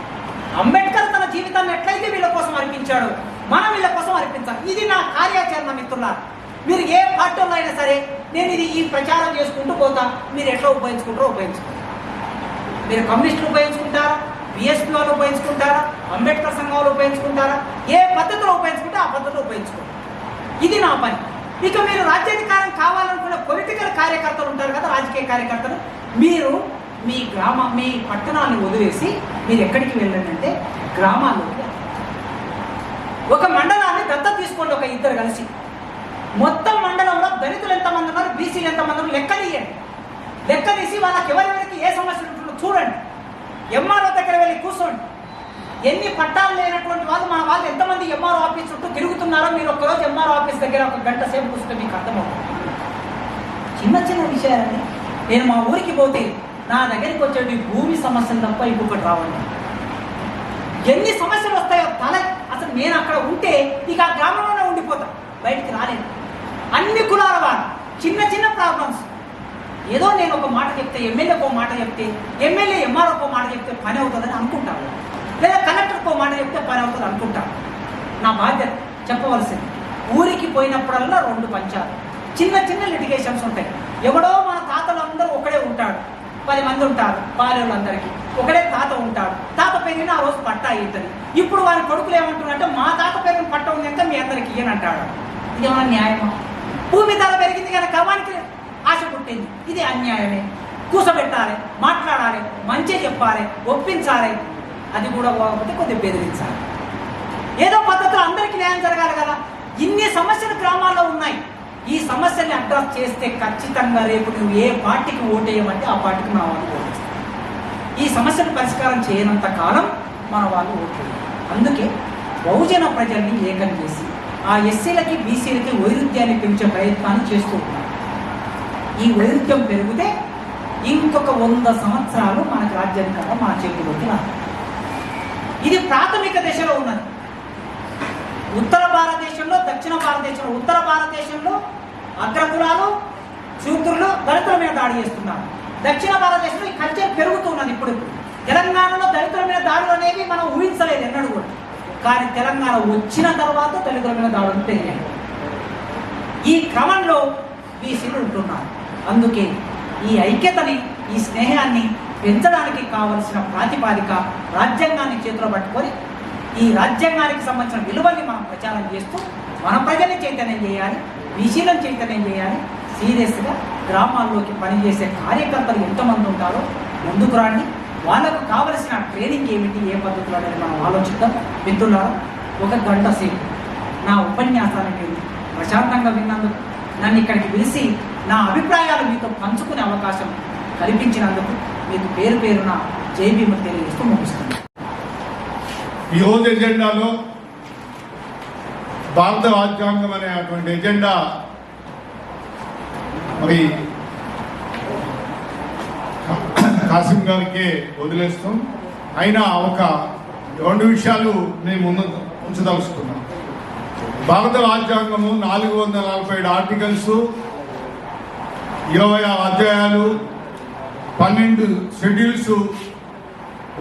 S3: అంబేద్కర్ తన జీవితాన్ని ఎట్లయితే వీళ్ళ కోసం అర్పించాడో మనం వీళ్ళ కోసం అర్పించాలి. ఇది నా కార్యాచరణ మిత్రులారా. మీరు ఏ పార్టీలో అయినా సరే నేను ఇది ఈ ప్రచారం చేసుకుంటూ పోతా. మీరు ఎట్లా ఉపయోగించుకుంటారో ఉపయోగించుకుంటారు. మీరు కమ్యూనిస్టులు ఉపయోగించుకుంటారా, బిఎస్పీ వాళ్ళు ఉపయోగించుకుంటారా, అంబేద్కర్ సంఘం వాళ్ళు ఉపయోగించుకుంటారా, ఏ పద్ధతిలో ఉపయోగించుకుంటే ఆ పద్ధతిలో ఉపయోగించుకుంటారు. ఇది నా పని. ఇక మీరు రాజ్యాధికారం కావాలనుకున్న పొలిటికల్ కార్యకర్తలు ఉంటారు కదా, రాజకీయ కార్యకర్తలు, మీరు మీ పట్టణాన్ని వదిలేసి మీరు ఎక్కడికి వెళ్ళండి అంటే గ్రామాల్లోకి. ఒక మండలాన్ని దత్తత తీసుకోండి. ఒక 2 కలిసి మొత్తం మండలంలో దళితులు ఎంతమంది ఉన్నారు, బీసీలు ఎంతమంది ఉన్నారు లెక్క తీయండి. లెక్క తీసి వాళ్ళకి ఎవరెవరికి ఏ సమస్యలు ఉంటుందో చూడండి. ఎంఆర్ఓ దగ్గర వెళ్ళి కూర్చోండి. ఎన్ని పట్టాలు లేనటువంటి వాళ్ళు మన వాళ్ళు ఎంతమంది ఎంఆర్ఓ ఆఫీస్ చుట్టూ తిరుగుతున్నారో మీరు ఒక్కరోజు ఎంఆర్ఓ ఆఫీస్ దగ్గర 1 గంట సేపు కూర్చుంటే మీకు అర్థమవుతుంది. చిన్న విషయాలండి. నేను మా ఊరికి పోతే నా దగ్గరికి వచ్చేటి భూమి సమస్యలు తప్ప ఇంకొకటి రావండి. ఎన్ని సమస్యలు వస్తాయో అసలు నేను అక్కడ ఉంటే ఇక ఆ గ్రామంలోనే ఉండిపోతా, బయటికి రాలేదు. అన్ని కులాల వాళ్ళు చిన్న ప్రాబ్లమ్స్. ఏదో నేను ఒక మాట చెప్తే, ఎమ్మెల్యేకి ఒక మాట చెప్తే, ఎమ్మెల్యే ఎంఆర్ఓకి ఒక మాట చెప్తే పని అవుతుందని అనుకుంటాను, లేదా కలెక్టర్కి ఒక మాట చెప్తే పని అవుతుంది అనుకుంటాను. నా బాధ్యత చెప్పవలసింది. ఊరికి పోయినప్పుడల్లా 2 పంచాలు, చిన్న లిటిగేషన్స్ ఉంటాయి. ఎవడో మన తాతలు అందరూ ఒకడే ఉంటాడు. 10 మంది ఉంటారు బాల్యులందరికీ. ఒకడే తాత ఉంటాడు. తాత పెరిగిన ఆ రోజు పట్టా అవుతుంది. ఇప్పుడు వారి కొడుకులు ఏమంటున్నారంటే మా తాత పెరిగిన పట్ట ఉంది కనుక మీ అందరికి ఇయ్యని అంటాడు. ఇదేమన్నా న్యాయమా? భూమి ధర పెరిగింది కనుక వానికి ఆశ పుట్టింది. ఇది అన్యాయమే. కూసబెట్టాలి, మాట్లాడాలి, మంచి చెప్పాలి, ఒప్పించాలి. అది కూడా పోకపోతే కొద్దిగా బెదిరించాలి. ఏదో పద్ధతిలో అందరికీ న్యాయం జరగాలి కదా. ఇన్ని సమస్యలు గ్రామాల్లో ఉన్నాయి. ఈ సమస్యని అడ్రస్ చేస్తే ఖచ్చితంగా రేపు నువ్వు ఏ పార్టీకి ఓటేయమంటే ఆ పార్టీకి మన వాళ్ళు ఓటేస్తారు. ఈ సమస్యను పరిష్కారం చేయనంత కాలం మన వాళ్ళు ఓటేయాలి. అందుకే బహుజన ప్రజల్ని ఏకం చేసి ఆ ఎస్సీలకి బీసీలకి వైరుధ్యాన్ని పెంచే ప్రయత్నాన్ని చేస్తూ ఉన్నారు. ఈ వైరుధ్యం పెరిగితే ఇంకొక 100 సంవత్సరాలు మనకు రాజ్యాధికారం మన చేతిలోకి రాదు. ఇది ప్రాథమిక దశలో ఉన్నది. ఉత్తర భారతదేశంలో, దక్షిణ భారతదేశంలో, ఉత్తర భారతదేశంలో అగ్రకులాలు, శూద్రులు, దళితుల మీద దాడి చేస్తున్నారు. దక్షిణ భారతదేశంలో ఈ కల్చర్ పెరుగుతున్నది. ఇప్పుడు తెలంగాణలో దళితుల మీద దాడులు అనేవి మనం ఊహించలేదు ఎన్నడూ కూడా. కానీ తెలంగాణ వచ్చిన తర్వాత దళితుల మీద దాడులు పెరిగాయి. ఈ క్రమంలో బీసీలు ఉంటున్నారు. అందుకే ఈ ఐక్యతని, ఈ స్నేహాన్ని పెంచడానికి కావలసిన ప్రాతిపాదిక రాజ్యాంగాన్ని చేతిలో పట్టుకొని ఈ రాజ్యాంగానికి సంబంధించిన విలువల్ని మనం ప్రచారం చేస్తూ మన ప్రజల్ని చైతన్యం చేయాలి, బీసీలను చైతన్యం చేయాలి. సీరియస్గా గ్రామాల్లోకి పనిచేసే కార్యకర్తలు ఎంతమంది ఉంటారో ముందుకు రండి. వాళ్ళకు కావలసిన ట్రైనింగ్ ఏమిటి, ఏ పద్ధతిలో అనేది మనం ఆలోచిద్దాం. మిత్రులారా, 1 గంట సేపు నా ఉపన్యాసాన్ని మీరు ప్రశాంతంగా విన్నందుకు, నన్ను ఇక్కడికి పిలిచి నా అభిప్రాయాలు మీతో పంచుకునే అవకాశం కల్పించినందుకు మీకు పేరు పేరున జై భీములు తెలియజేస్తూ ముగిస్తుంది.
S1: ఈరోజు ఎజెండాలో భారత రాజ్యాంగం అనేటువంటి ఎజెండా మరి కాసిం గారికి వదిలేస్తాం. అయినా ఒక 2 విషయాలు నేను ముందు ఉంచదలుచుకున్నాను. భారత రాజ్యాంగము 447 ఆర్టికల్స్, 26 అధ్యాయాలు, 12 షెడ్యూల్స్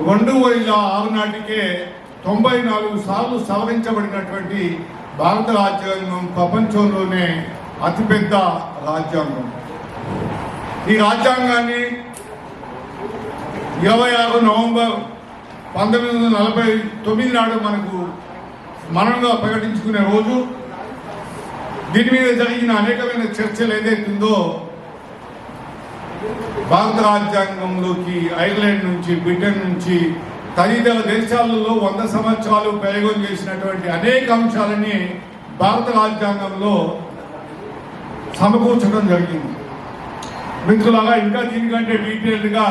S1: 2006 నాటికే 94 సార్లు సవరించబడినటువంటి భారత రాజ్యాంగం ప్రపంచంలోనే అతిపెద్ద రాజ్యాంగం. ఈ రాజ్యాంగాన్ని 26 నవంబర్ 1949 నాడు మనకు మనంగా ప్రకటించుకునే రోజు. దీని మీద జరిగిన అనేకమైన చర్చలు ఏదైతుందో భారత రాజ్యాంగంలోకి ఐర్లాండ్ నుంచి, బ్రిటన్ నుంచి తదితర దేశాలలో 100 సంవత్సరాలు ప్రయోగం చేసినటువంటి అనేక అంశాలని భారత రాజ్యాంగంలో సమకూర్చడం జరిగింది. మిత్రులారా, ఇంకా దీనికంటే డీటెయిల్డ్గా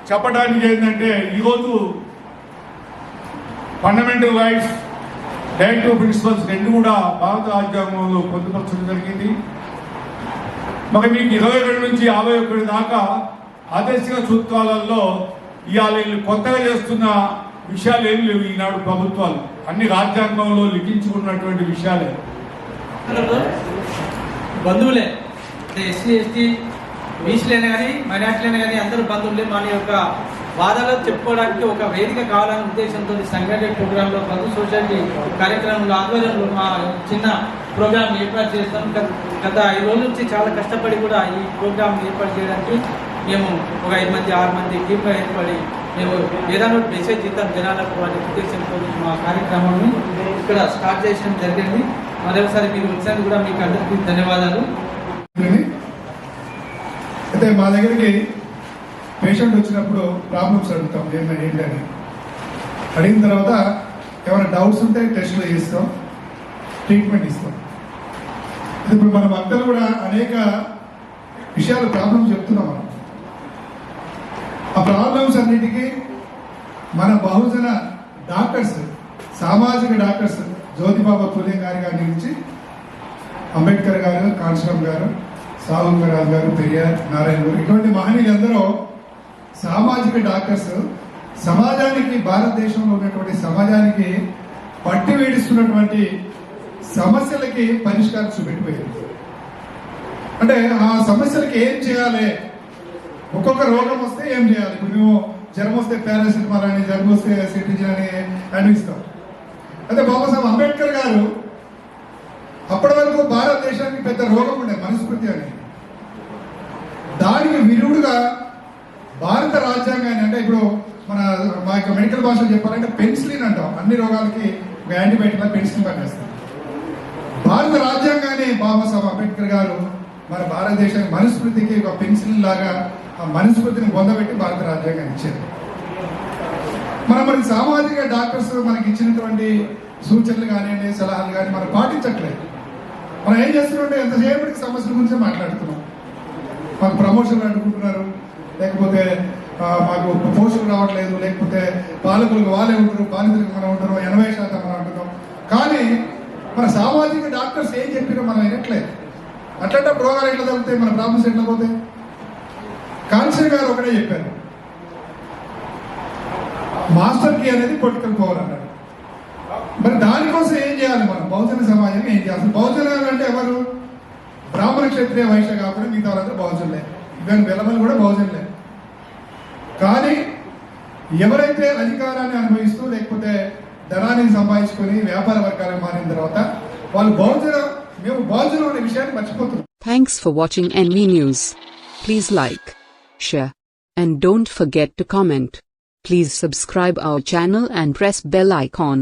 S1: చెప్పడానికి ఏంటంటే, ఈరోజు ఫండమెంటల్ రైట్స్, డైరెక్టివ్ ప్రిన్సిపల్స్ 2 కూడా భారత రాజ్యాంగంలో పొందుపరచడం జరిగింది. మరి మీకు 22 నుంచి 51 దాకా ఆదేశిక సూత్రాలలో ఇవాళ కొత్తగా చేస్తున్న విషయాలు ఏం లేవు. ఈనాడు ప్రభుత్వాలు అన్ని రాజ్యాంగంలో లిఖించుకున్నటువంటి విషయాలే.
S4: బంధువులే, అంటే ఎస్సీ ఎస్టీ బీసీలైనా కానీ మైనార్టీలైనా కానీ అందరూ బంధువులే. మన యొక్క బాధలు చెప్పుకోవడానికి ఒక వేదిక కావాలనే ఉద్దేశంతో సంఘటన ప్రోగ్రాంలో బంధు సొసైటీ కార్యక్రమంలో ఆధ్వర్యంలో మా చిన్న ప్రోగ్రాం ఏర్పాటు చేస్తాం. గత 5 రోజుల నుంచి చాలా కష్టపడి కూడా ఈ ప్రోగ్రాం ఏర్పాటు చేయడానికి మేము ఒక 5 మంది 6 మంది టీమ్గా ఏర్పడి మేము ఏదైనా మెసేజ్ ఇద్దాం జనాలకు అనే ఉద్దేశంతో మా కార్యక్రమాన్ని ఇక్కడ స్టార్ట్ చేయడం జరిగింది. మరొకసారి మీరు వచ్చినందుకు కూడా మీకు అందరికీ ధన్యవాదాలు.
S5: అయితే మా దగ్గరికి పేషెంట్ వచ్చినప్పుడు ప్రాబ్లమ్స్ అడుగుతాం, ఏంటని అడిగిన తర్వాత ఏమైనా డౌట్స్ ఉంటే టెస్టులు చేస్తాం, ట్రీట్మెంట్ ఇస్తాం. ఇప్పుడు మన భక్తులు కూడా అనేక విషయాలు ప్రాబ్లమ్స్ చెప్తున్నాం. మనం ఆ ప్రాబ్లమ్స్ అన్నిటికీ మన బహుజన డాక్టర్స్, సామాజిక డాక్టర్స్ జ్యోతిబాబా పూలే గారి నుంచి అంబేద్కర్ గారు, కాన్స్రామ్ గారు, సావంగరాజు గారు, పెరియార్, నారాయణ గారు, ఇటువంటి మహనీయులందరూ సామాజిక డాక్టర్స్ సమాజానికి, భారతదేశంలో ఉన్నటువంటి సమాజానికి పట్టి వేడిస్తున్నటువంటి సమస్యలకి పరిష్కారం చూపెట్టిపోయారు. అంటే ఆ సమస్యలకి ఏం చేయాలి, ఒక్కొక్క రోగం వస్తే ఏం చేయాలి. ఇప్పుడు మేము జ్వరం వస్తే పారాసిటమాల్ అని, జ్వరం వస్తే సిటిజన్ అని అనిపిస్తాం. అయితే బాబాసాహెబ్ అంబేద్కర్ గారు అప్పటి వరకు భారతదేశానికి పెద్ద రోగం ఉండే మనుస్మృతి అని, దానికి విరుడుగా భారత రాజ్యాంగాన్ని అంటే ఇప్పుడు మా యొక్క మెడికల్ భాషలో చెప్పాలంటే పెన్సిలిన్ అంటాం. అన్ని రోగాలకి ఒక యాంటీబయాటిక్ పెన్సిలిన్ పనిచేస్తాం. భారత రాజ్యాంగాన్ని బాబాసాహెబ్ అంబేద్కర్ గారు మన భారతదేశానికి మనుస్మృతికి ఒక పెన్సిలిన్ లాగా ఆ మనుస్మృతిని పొందబెట్టి భారత రాజ్యాంగాన్ని ఇచ్చారు. మరి సామాజిక డాక్టర్స్ మనకి ఇచ్చినటువంటి సూచనలు కానివ్వండి, సలహాలు కానీ మనం పాటించట్లేదు. మనం ఏం చేస్తున్నామంటే ఎంతసేపటికి సమస్యల గురించి మాట్లాడుతున్నాం. మాకు ప్రమోషన్లు అడ్డుకుంటున్నారు, లేకపోతే మాకు పోషకులు రావట్లేదు, లేకపోతే పాలకులకు వాళ్ళే ఉంటారు, బాధితులకు మనం ఉంటారు, 80% మనం అంటున్నాం. కానీ మన సామాజిక డాక్టర్స్ ఏం చెప్పినా మనం వినట్లేదు. అట్లాంటి రోగాలు ఎట్లా తగ్గుతాయి, మన ప్రాబ్లమ్స్ ఎట్లా పోతాయి? కాన్సర్ గారు ఒకటే చెప్పారు, మాస్టర్ కీ అనేది పొలిటికల్ పవర్ అన్నాడు. మరి దానికోసం ఏం చేయాలి మనం? బహుజన సమాజం ఏం చేయాలి? బహుజనాలు అంటే ఎవరు? బ్రాహ్మణ క్షత్రియ వైశ్య కాకుండా మిగతా వాళ్ళందరూ బహుజనులే. ఈవెన్ వెలమలు కూడా బహుజనులే. కానీ ఎవరైతే అధికారాన్ని అనుభవిస్తూ లేకపోతే ధనాన్ని సంపాదించుకొని వ్యాపార వర్గాలకు మారిన తర్వాత వాళ్ళు మేము బహుజనం అనే విషయాన్ని మర్చిపోతున్నాం.
S6: Thanks for watching NV News. Please like, share, and don't forget to comment. Please subscribe our channel and press bell icon.